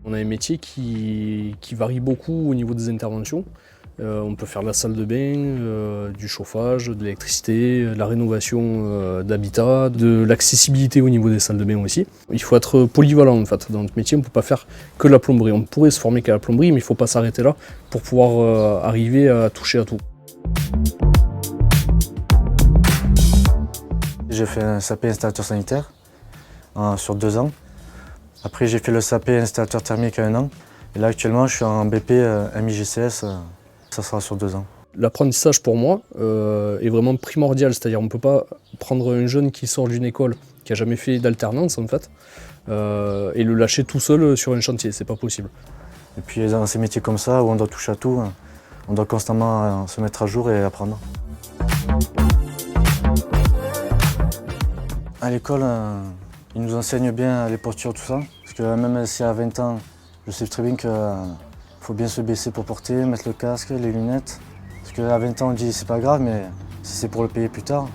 On a un métier qui varie beaucoup au niveau des interventions. On peut faire de la salle de bain, du chauffage, de l'électricité, de la rénovation d'habitat, de l'accessibilité au niveau des salles de bain aussi. Il faut être polyvalent en fait. Dans notre métier, on ne peut pas faire que la plomberie. On pourrait se former qu'à la plomberie, mais il ne faut pas s'arrêter là pour pouvoir arriver à toucher à tout. J'ai fait un SAP installateur sanitaire sur 2 ans. Après, j'ai fait le SAP installateur thermique à 1 an. Et là, actuellement, je suis en BP MIGCS, ça sera sur 2 ans. L'apprentissage pour moi est vraiment primordial, c'est-à-dire on ne peut pas prendre un jeune qui sort d'une école, qui n'a jamais fait d'alternance en fait, et le lâcher tout seul sur un chantier, c'est pas possible. Et puis dans ces métiers comme ça, où on doit toucher à tout, on doit constamment se mettre à jour et apprendre. À l'école, ils nous enseignent bien les postures, tout ça. Parce que même si à 20 ans, je sais très bien qu'il faut bien se baisser pour porter, mettre le casque, les lunettes. Parce qu'à 20 ans, on dit c'est pas grave, mais si c'est pour le payer plus tard.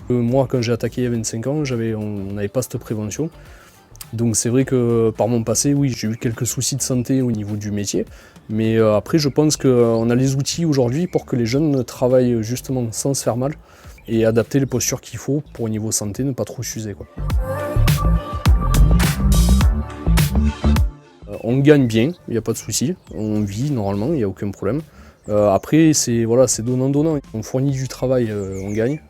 Moi, quand j'ai attaqué il y a 25 ans, on n'avait pas cette prévention. Donc c'est vrai que par mon passé, oui, j'ai eu quelques soucis de santé au niveau du métier. Mais après, je pense qu'on a les outils aujourd'hui pour que les jeunes travaillent justement sans se faire mal et adapter les postures qu'il faut pour au niveau santé, ne pas trop s'user, quoi. On gagne bien, il n'y a pas de souci. On vit normalement, il n'y a aucun problème. Après, c'est donnant-donnant. On fournit du travail, on gagne.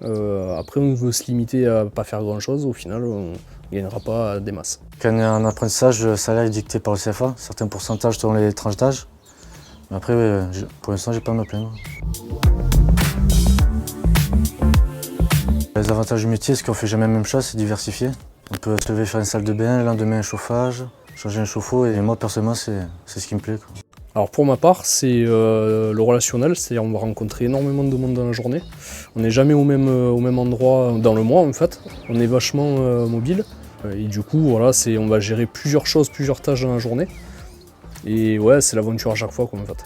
Après, on veut se limiter à ne pas faire grand-chose. Au final, on ne gagnera pas des masses. Quand on est en apprentissage, le salaire est dicté par le CFA, certains pourcentages selon les tranches d'âge. Mais après, pour l'instant, j'ai pas à me plaindre. Les avantages du métier, c'est qu'on ne fait jamais la même chose, c'est diversifié. On peut se lever faire une salle de bain, le lendemain un chauffage, changer un chauffe-eau, et moi personnellement, c'est ce qui me plaît, quoi. Alors pour ma part, c'est le relationnel, c'est-à-dire on va rencontrer énormément de monde dans la journée. On n'est jamais au même endroit dans le mois en fait. On est vachement mobile. Et du coup, voilà, on va gérer plusieurs choses, plusieurs tâches dans la journée. Et ouais, c'est l'aventure à chaque fois, quoi, en fait.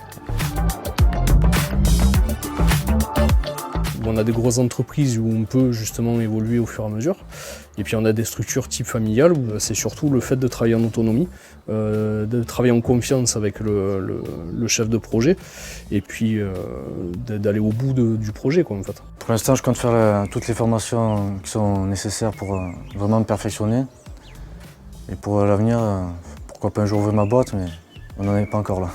On a des grosses entreprises où on peut justement évoluer au fur et à mesure. Et puis on a des structures type familiale où c'est surtout le fait de travailler en autonomie, de travailler en confiance avec le chef de projet et puis d'aller au bout du projet, quoi, en fait. Pour l'instant, je compte faire toutes les formations qui sont nécessaires pour vraiment me perfectionner. Et pour l'avenir, pourquoi pas un jour ouvrir ma boîte, mais on n'en est pas encore là.